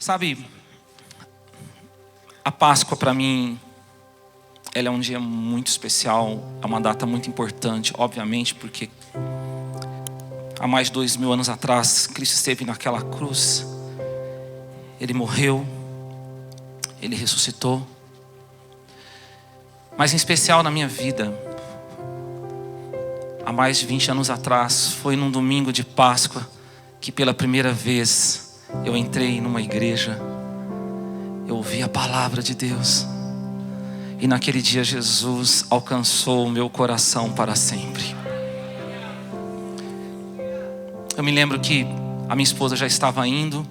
Sabe, a Páscoa para mim, ela é um dia muito especial, é uma data muito importante, obviamente, porque há mais de 2000 anos atrás, Cristo esteve naquela cruz, Ele morreu, Ele ressuscitou. Mas em especial na minha vida, há mais de 20 anos atrás, foi num domingo de Páscoa, que pela primeira vez eu entrei numa igreja, eu ouvi a palavra de Deus, e naquele dia Jesus alcançou o meu coração para sempre. Eu me lembro que a minha esposa já estava indo,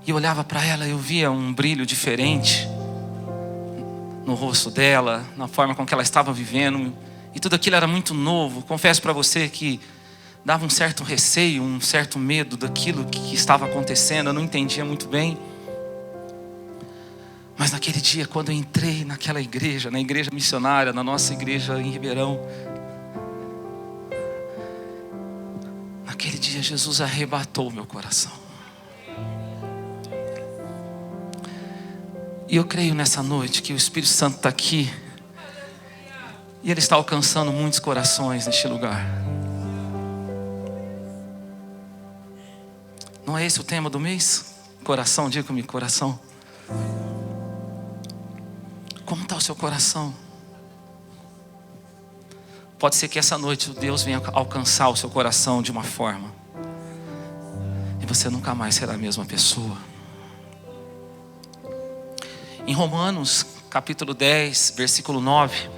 e eu olhava para ela e eu via um brilho diferente no rosto dela, na forma com que ela estava vivendo, e tudo aquilo era muito novo. Confesso para você que dava um certo receio, um certo medo daquilo que estava acontecendo, eu não entendia muito bem. Mas naquele dia, quando eu entrei naquela igreja, na igreja missionária, na nossa igreja em Ribeirão, naquele dia Jesus arrebatou o meu coração. E eu creio nessa noite que o Espírito Santo está aqui, e Ele está alcançando muitos corações neste lugar. Não é esse o tema do mês? Coração, diga comigo, coração. Como está o seu coração? Pode ser que essa noite Deus venha alcançar o seu coração de uma forma, e você nunca mais será a mesma pessoa. Em Romanos, capítulo 10, versículo 9,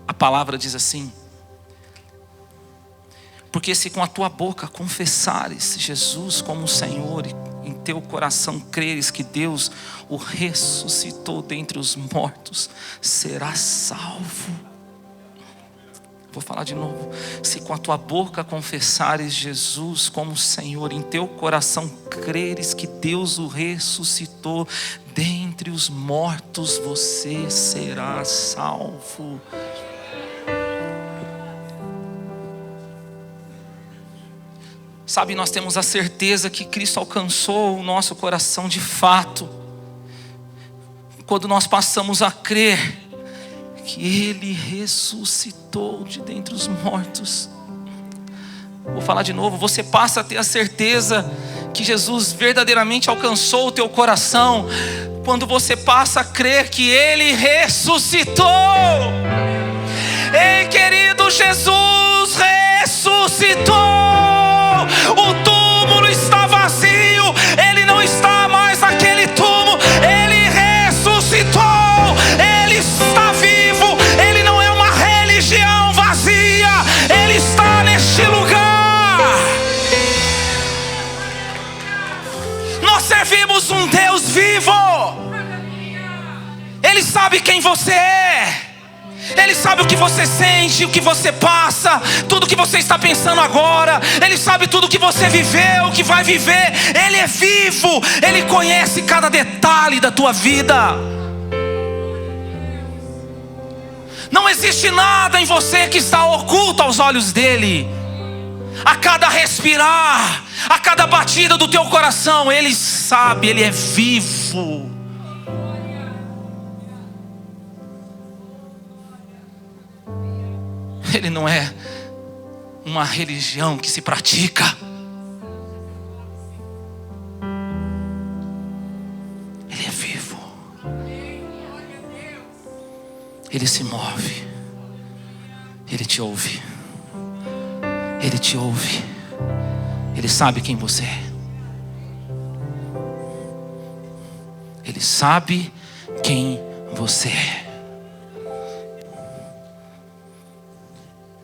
a palavra diz assim: porque se com a tua boca confessares Jesus como Senhor, e em teu coração creres que Deus o ressuscitou dentre os mortos, serás salvo. Vou falar de novo. Se com a tua boca confessares Jesus como Senhor, em teu coração creres que Deus o ressuscitou dentre os mortos, você será salvo. Sabe, nós temos a certeza que Cristo alcançou o nosso coração de fato quando nós passamos a crer que Ele ressuscitou de dentre os mortos. Vou falar de novo. Você passa a ter a certeza que Jesus verdadeiramente alcançou o teu coração quando você passa a crer que Ele ressuscitou. Ei, querido, Jesus ressuscitou. O túmulo está vazio, Ele não está mais naquele túmulo, Ele ressuscitou, Ele está vivo, Ele não é uma religião vazia, Ele está neste lugar. Nós servimos um Deus vivo, Ele sabe quem você é, Ele sabe o que você sente, o que você passa, tudo que você está pensando agora. Ele sabe tudo que você viveu, o que vai viver. Ele é vivo, Ele conhece cada detalhe da tua vida. Não existe nada em você que está oculto aos olhos dEle. A cada respirar, a cada batida do teu coração, Ele sabe, Ele é vivo. Ele não é uma religião que se pratica. Ele é vivo. Ele se move. Ele te ouve. Ele te ouve. Ele sabe quem você é. Ele sabe quem você é.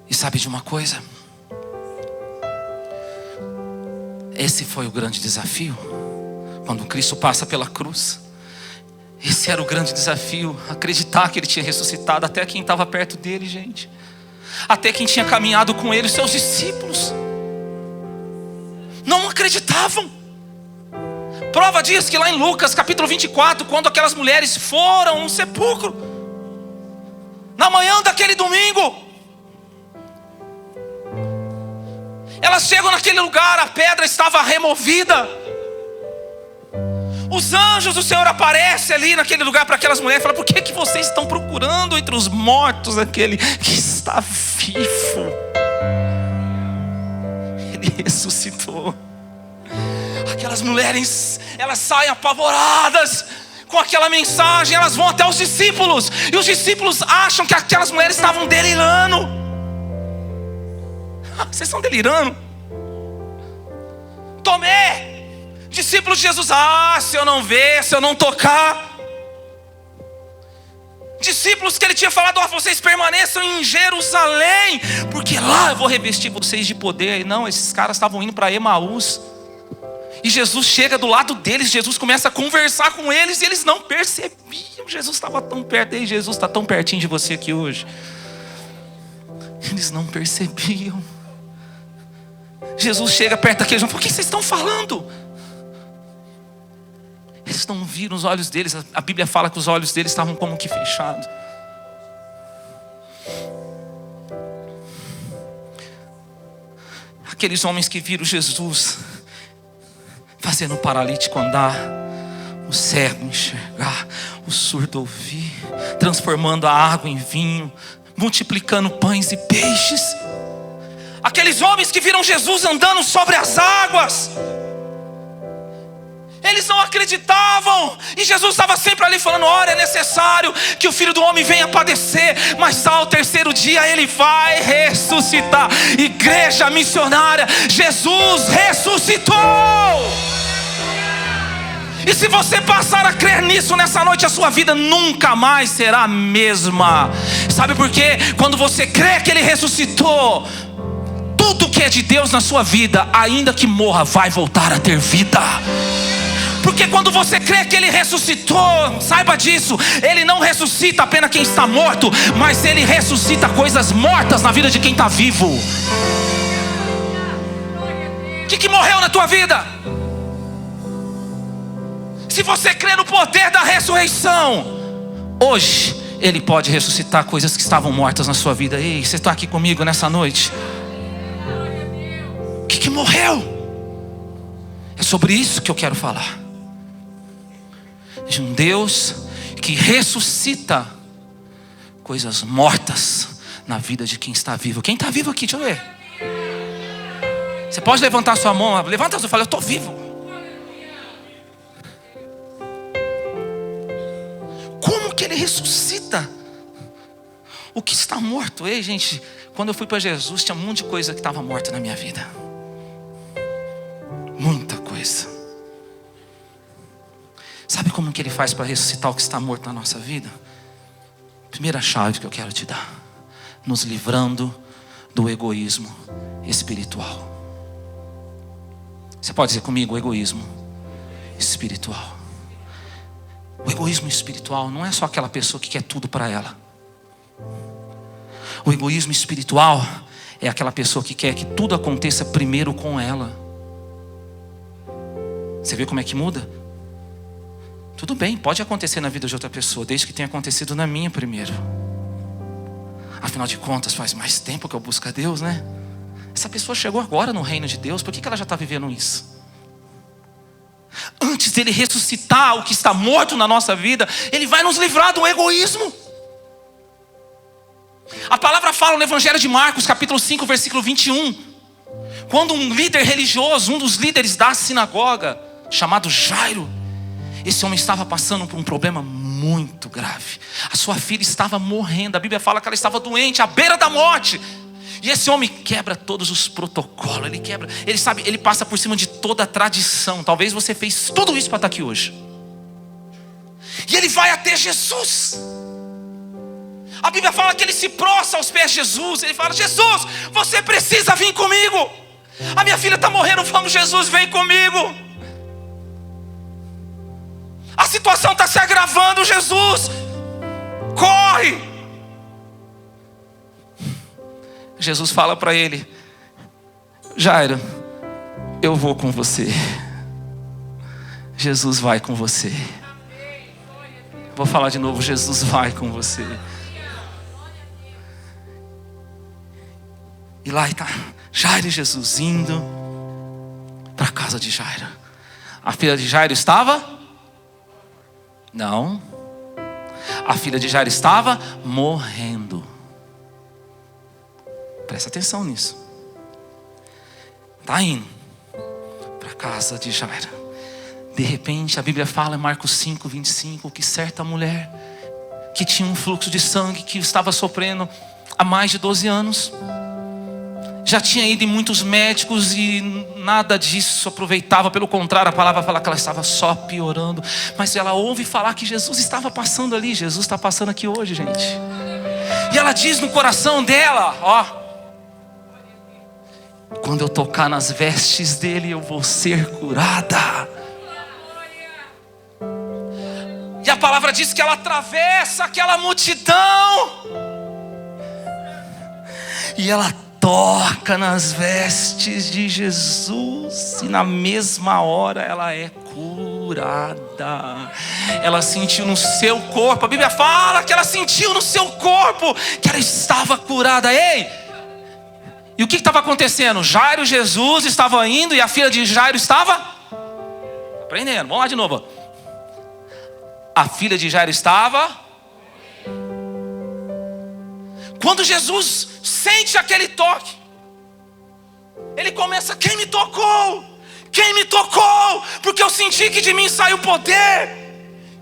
E sabe de uma coisa? Esse foi o grande desafio. Quando Cristo passa pela cruz, esse era o grande desafio. Acreditar que Ele tinha ressuscitado. Até quem estava perto dele, gente, até quem tinha caminhado com Ele, os seus discípulos, não acreditavam. Prova disso que lá em Lucas capítulo 24, quando aquelas mulheres foram no sepulcro, na manhã daquele domingo, elas chegam naquele lugar, a pedra estava removida. Os anjos do Senhor aparecem ali naquele lugar para aquelas mulheres e falam: por que que vocês estão procurando entre os mortos aquele que está vivo? Ele ressuscitou. Aquelas mulheres, elas saem apavoradas com aquela mensagem. Elas vão até os discípulos, e os discípulos acham que aquelas mulheres estavam delirando. Vocês estão delirando? Tomé, discípulo de Jesus: se eu não ver, se eu não tocar. Discípulos que ele tinha falado: vocês permaneçam em Jerusalém, porque lá eu vou revestir vocês de poder. E não, esses caras estavam indo para Emaús. E Jesus chega do lado deles, Jesus começa a conversar com eles, e eles não percebiam. Jesus estava tão perto. E Jesus está tão pertinho de você aqui hoje. Eles não percebiam. Jesus chega perto daqueles: por que vocês estão falando? Eles não viram os olhos deles. A Bíblia fala que os olhos deles estavam como que fechados. Aqueles homens que viram Jesus fazendo o paralítico andar, o cego enxergar, o surdo ouvir, transformando a água em vinho, multiplicando pães e peixes. Aqueles homens que viram Jesus andando sobre as águas, eles não acreditavam. E Jesus estava sempre ali falando: ora, é necessário que o Filho do Homem venha padecer, mas ao terceiro dia Ele vai ressuscitar. Igreja missionária, Jesus ressuscitou. E se você passar a crer nisso nessa noite, a sua vida nunca mais será a mesma. Sabe por quê? Quando você crê que Ele ressuscitou, tudo que é de Deus na sua vida, ainda que morra, vai voltar a ter vida. Porque quando você crê que Ele ressuscitou, saiba disso, Ele não ressuscita apenas quem está morto, mas Ele ressuscita coisas mortas na vida de quem está vivo. O que morreu na tua vida? Se você crê no poder da ressurreição, hoje Ele pode ressuscitar coisas que estavam mortas na sua vida. Ei, você está aqui comigo nessa noite? O que morreu? É sobre isso que eu quero falar. De um Deus que ressuscita coisas mortas na vida de quem está vivo. Quem está vivo aqui? Deixa eu ver. Você pode levantar sua mão. Levanta e fala: eu estou vivo. Como que Ele ressuscita o que está morto? Ei, gente, quando eu fui para Jesus, tinha um monte de coisa que estava morta na minha vida. Muita coisa. Sabe como que Ele faz para ressuscitar o que está morto na nossa vida? Primeira chave que eu quero te dar: nos livrando do egoísmo espiritual. Você pode dizer comigo: o egoísmo espiritual. O egoísmo espiritual não é só aquela pessoa que quer tudo para ela. O egoísmo espiritual é aquela pessoa que quer que tudo aconteça primeiro com ela. Você vê como é que muda? Tudo bem, pode acontecer na vida de outra pessoa, desde que tenha acontecido na minha primeiro. Afinal de contas, faz mais tempo que eu busco a Deus, né? Essa pessoa chegou agora no reino de Deus, por que ela já está vivendo isso? Antes dele ressuscitar o que está morto na nossa vida, Ele vai nos livrar do egoísmo. A palavra fala no Evangelho de Marcos, capítulo 5, versículo 21. Quando um líder religioso, um dos líderes da sinagoga, chamado Jairo, esse homem estava passando por um problema muito grave. A sua filha estava morrendo. A Bíblia fala que ela estava doente, à beira da morte. E esse homem quebra todos os protocolos. Ele passa por cima de toda a tradição. Talvez você fez tudo isso para estar aqui hoje. E ele vai até Jesus. A Bíblia fala que ele se prostra aos pés de Jesus. Ele fala: Jesus, você precisa vir comigo. A minha filha está morrendo. Vamos, Jesus, vem comigo. A situação está se agravando. Jesus, corre. Jesus fala para ele: Jairo, eu vou com você. Jesus vai com você. Vou falar de novo: Jesus vai com você. E lá está Jairo e Jesus indo para a casa de Jairo. A filha de Jairo estava? Não. A filha de Jairo estava morrendo. Presta atenção nisso. Está indo para a casa de Jairo. De repente a Bíblia fala em Marcos 5, 25, que certa mulher que tinha um fluxo de sangue, que estava sofrendo há mais de 12 anos, já tinha ido em muitos médicos e nada disso aproveitava. Pelo contrário, a palavra fala que ela estava só piorando. Mas ela ouve falar que Jesus estava passando ali. Jesus está passando aqui hoje, gente. E ela diz no coração dela, ó: quando eu tocar nas vestes dele, eu vou ser curada. E a palavra diz que ela atravessa aquela multidão e ela toca nas vestes de Jesus, e na mesma hora ela é curada. Ela sentiu no seu corpo, a Bíblia fala que ela sentiu no seu corpo que ela estava curada. Ei! E o que estava acontecendo? Jairo e Jesus estavam indo e a filha de Jairo estava aprendendo. Vamos lá de novo. A filha de Jairo estava. Quando Jesus sente aquele toque, ele começa: quem me tocou? Quem me tocou? Porque eu senti que de mim saiu poder.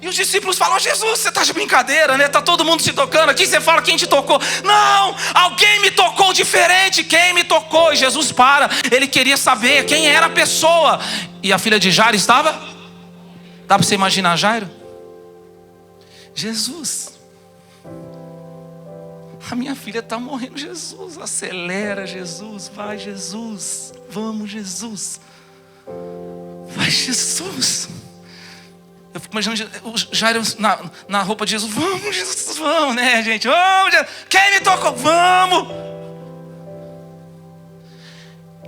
E os discípulos falam: Jesus, você está de brincadeira, né? Está todo mundo se tocando aqui, você fala quem te tocou. Não, alguém me tocou diferente. Quem me tocou? E Jesus para, ele queria saber quem era a pessoa. E a filha de Jairo estava? Dá para você imaginar Jairo? Jesus, a minha filha está morrendo. Jesus, acelera, Jesus, vai, Jesus, vamos, Jesus, vai, Jesus. Eu fico imaginando o Jairo na roupa de Jesus: vamos, Jesus, vamos, né, gente? Vamos, Jesus. Quem me tocou? Vamos.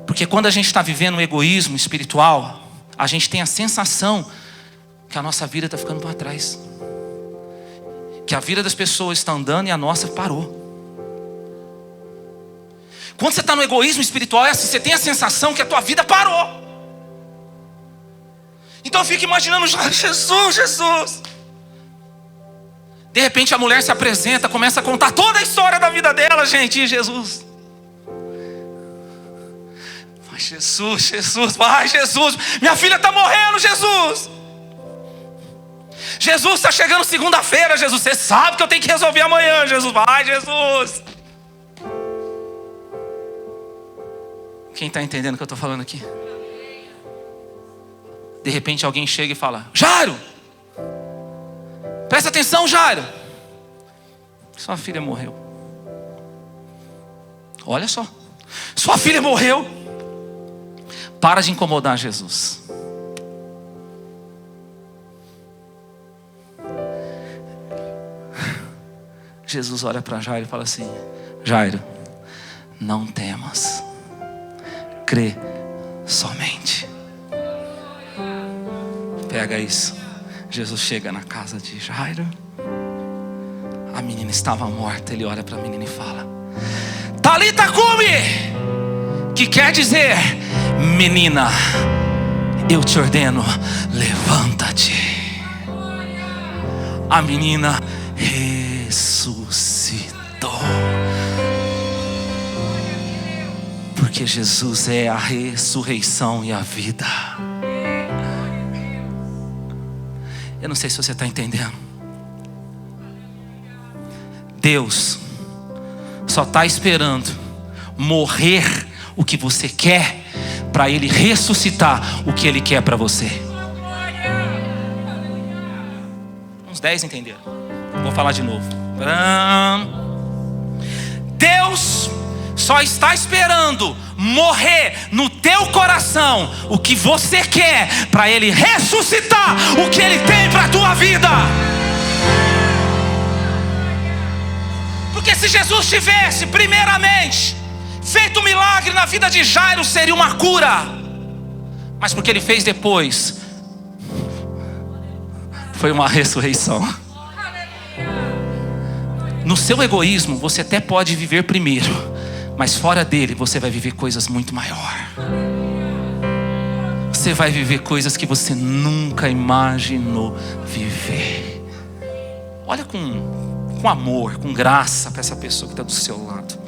Porque quando a gente está vivendo um egoísmo espiritual, a gente tem a sensação que a nossa vida está ficando para trás, que a vida das pessoas está andando e a nossa parou. Quando você está no egoísmo espiritual, é assim: você tem a sensação que a tua vida parou. Então eu fico imaginando: Jesus, Jesus. De repente a mulher se apresenta, começa a contar toda a história da vida dela, gente. E Jesus: vai, Jesus, Jesus, vai, Jesus. Minha filha está morrendo, Jesus. Jesus, está chegando segunda-feira, Jesus. Você sabe que eu tenho que resolver amanhã, Jesus. Vai, Jesus. Quem está entendendo o que eu estou falando aqui? De repente alguém chega e fala: Jairo, presta atenção, Jairo, sua filha morreu. Olha só, sua filha morreu. Para de incomodar Jesus. Jesus olha para Jairo e fala assim: Jairo, não temas, crê somente. Pega isso. Jesus chega na casa de Jairo. A menina estava morta. Ele olha para a menina e fala: Talita cumi, que quer dizer: menina, eu te ordeno, levanta-te. A menina ressuscitou. Porque Jesus é a ressurreição e a vida. Eu não sei se você está entendendo. Deus só está esperando morrer o que você quer, para Ele ressuscitar o que Ele quer para você. Uns 10 entenderam? Vou falar de novo. Deus só está esperando morrer no teu coração o que você quer, para Ele ressuscitar o que Ele tem para a tua vida. Porque se Jesus tivesse primeiramente feito um milagre na vida de Jairo, seria uma cura. Mas porque Ele fez depois, foi uma ressurreição. No seu egoísmo você até pode viver primeiro, mas fora dele você vai viver coisas muito maiores. você vai viver coisas que você nunca imaginou viver. Olha com amor, com graça para essa pessoa que está do seu lado.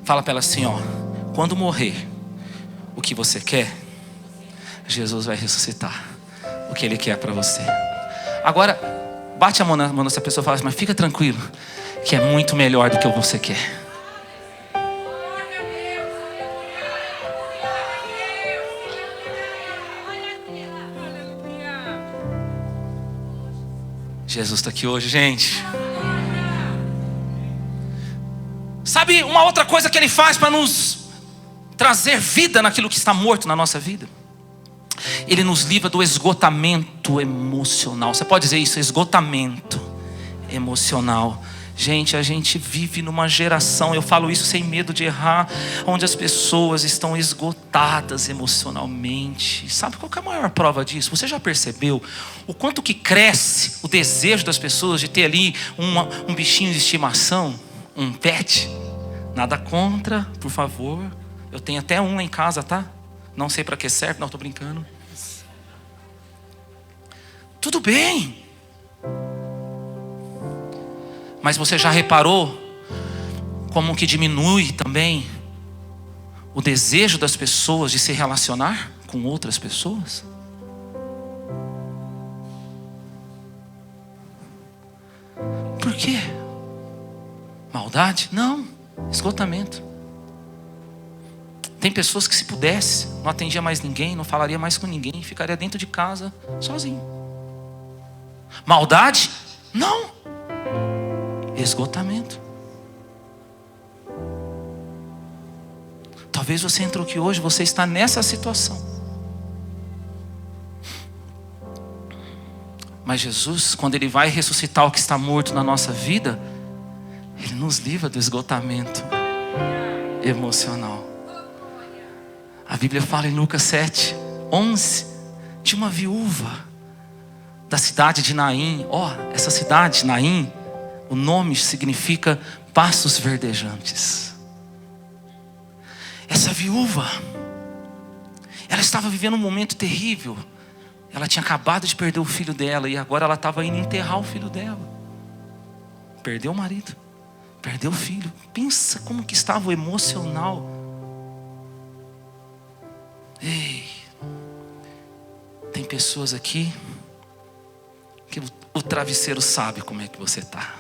Fala para ela assim, ó: quando morrer o que você quer, Jesus vai ressuscitar o que Ele quer para você. Agora, bate a mão nessa pessoa e fala assim: mas fica tranquilo, que é muito melhor do que você quer. Jesus está aqui hoje, gente. Sabe uma outra coisa que Ele faz para nos trazer vida naquilo que está morto na nossa vida? Ele nos livra do esgotamento emocional. Você pode dizer isso, esgotamento emocional. Gente, a gente vive numa geração, eu falo isso sem medo de errar, onde as pessoas estão esgotadas emocionalmente. Sabe qual que é a maior prova disso? Você já percebeu o quanto que cresce o desejo das pessoas de ter ali um bichinho de estimação, um pet? Nada contra, por favor. Eu tenho até um lá em casa, tá? Não sei para que serve, não, estou brincando. Tudo bem. Mas você já reparou como que diminui também o desejo das pessoas de se relacionar com outras pessoas? Por quê? Maldade? Não, esgotamento. Tem pessoas que, se pudesse, não atendia mais ninguém, não falaria mais com ninguém, ficaria dentro de casa sozinho. Maldade? Não. Esgotamento. Talvez você entrou aqui hoje, você está nessa situação. Mas Jesus, quando Ele vai ressuscitar o que está morto na nossa vida, Ele nos livra do esgotamento emocional. A Bíblia fala em Lucas 7:11 de uma viúva da cidade de Naim. Essa cidade, Naim, o nome significa pastos verdejantes. Essa viúva, ela estava vivendo um momento terrível. Ela tinha acabado de perder o filho dela e agora ela estava indo enterrar o filho dela. Perdeu o marido, perdeu o filho. Pensa como que estava o emocional. Ei, tem pessoas aqui que o travesseiro sabe como é que você está.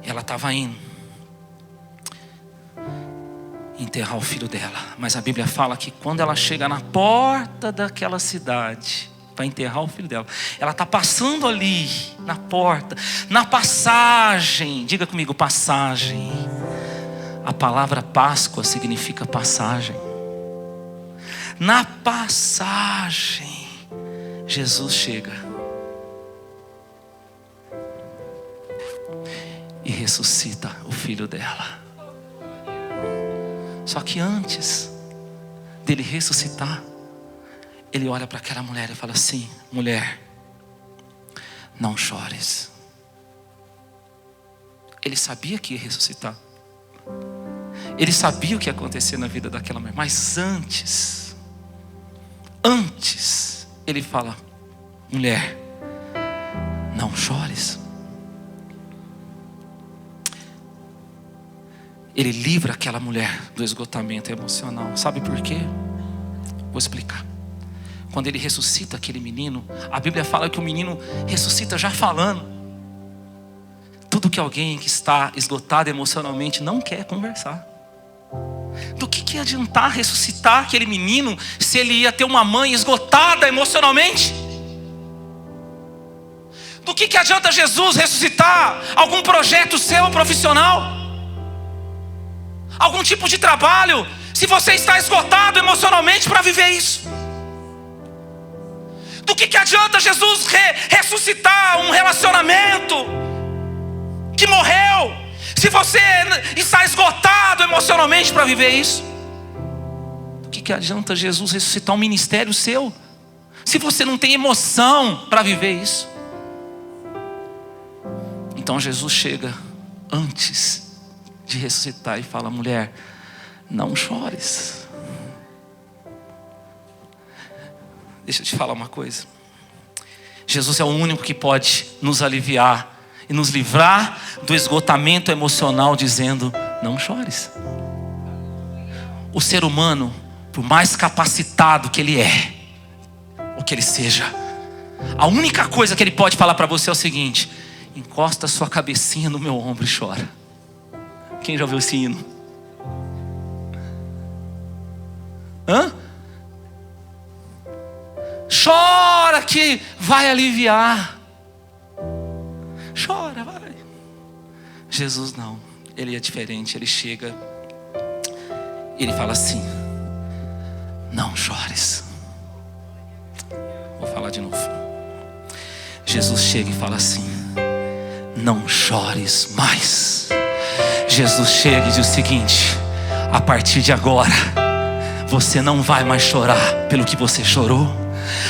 Ela estava indo enterrar o filho dela, mas a Bíblia fala que quando ela chega na porta daquela cidade para enterrar o filho dela, ela está passando ali na porta, na passagem. Diga comigo, passagem. A palavra Páscoa significa passagem. Na passagem, Jesus chega e ressuscita o filho dela. Só que antes dele ressuscitar, ele olha para aquela mulher e fala assim: mulher, não chores. Ele sabia que ia ressuscitar. Ele sabia o que ia acontecer na vida daquela mulher. Mas antes, ele fala: mulher, não chores. Ele livra aquela mulher do esgotamento emocional. Sabe por quê? Vou explicar. Quando ele ressuscita aquele menino, a Bíblia fala que o menino ressuscita já falando. Tudo que alguém que está esgotado emocionalmente não quer conversar. Do que adiantar ressuscitar aquele menino se ele ia ter uma mãe esgotada emocionalmente? Do que adianta Jesus ressuscitar algum projeto seu profissional? Algum tipo de trabalho, se você está esgotado emocionalmente para viver isso? Do que adianta Jesus ressuscitar um relacionamento que morreu, se você está esgotado emocionalmente para viver isso? Do que adianta Jesus ressuscitar um ministério seu, se você não tem emoção para viver isso? Então Jesus chega antes de ressuscitar e fala: mulher, não chores. Deixa eu te falar uma coisa. Jesus é o único que pode nos aliviar e nos livrar do esgotamento emocional, dizendo: não chores. O ser humano, por mais capacitado que ele é, ou que ele seja, a única coisa que ele pode falar para você é o seguinte: encosta sua cabecinha no meu ombro e chora. Quem já ouviu esse hino? Hã? Chora que vai aliviar. Chora, vai. Jesus não, ele é diferente. Ele chega, ele fala assim: não chores. Vou falar de novo. Jesus chega e fala assim: não chores mais. Jesus chega e diz o seguinte: a partir de agora você não vai mais chorar pelo que você chorou.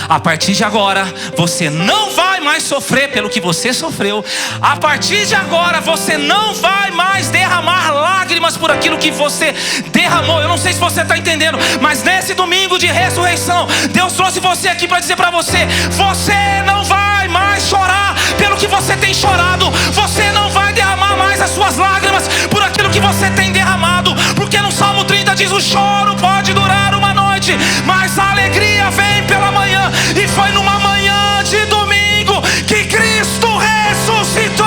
A partir de agora você não vai mais sofrer pelo que você sofreu. A partir de agora você não vai mais derramar lágrimas por aquilo que você derramou. Eu não sei se você está entendendo, mas nesse domingo de ressurreição, Deus trouxe você aqui para dizer para você: você não vai mais chorar pelo que você tem chorado. Você não vai derramar mais as suas lágrimas por aquilo que você tem derramado. Porque no Salmo 30 diz: o choro pode durar uma noite, mas a alegria vem pela manhã. E foi numa manhã de domingo que Cristo ressuscitou.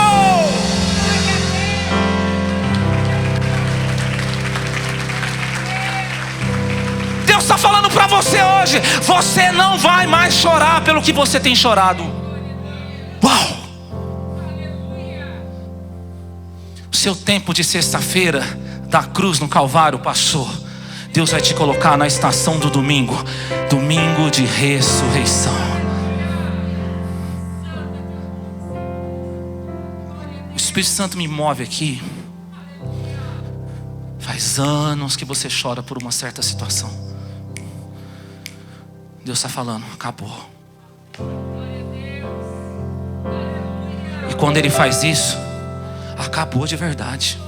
Deus está falando para você hoje: você não vai mais chorar pelo que você tem chorado. Uau! O seu tempo de sexta-feira da cruz no Calvário passou. Deus vai te colocar na estação do domingo, domingo de ressurreição. O Espírito Santo me move aqui. Faz anos que você chora por uma certa situação. Deus está falando: acabou. E quando Ele faz isso, acabou de verdade.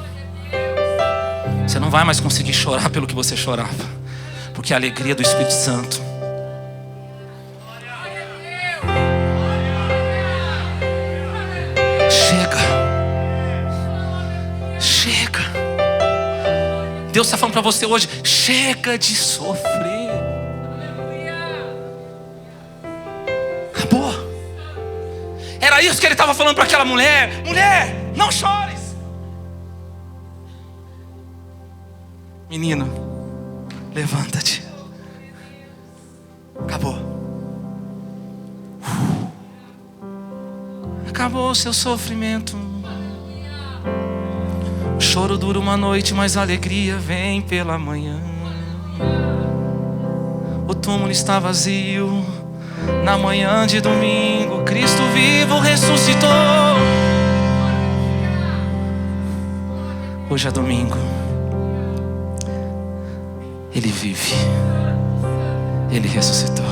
Você não vai mais conseguir chorar pelo que você chorava, porque a alegria do Espírito Santo. Chega. Chega. Deus está falando para você hoje: chega de sofrer. Acabou. Era isso que Ele estava falando para aquela mulher: mulher, não chores. Menino, levanta-te. Acabou. Acabou o seu sofrimento. O choro dura uma noite, mas a alegria vem pela manhã. O túmulo está vazio. Na manhã de domingo, Cristo vivo ressuscitou. Hoje é domingo. Ele vive. Ele ressuscitou.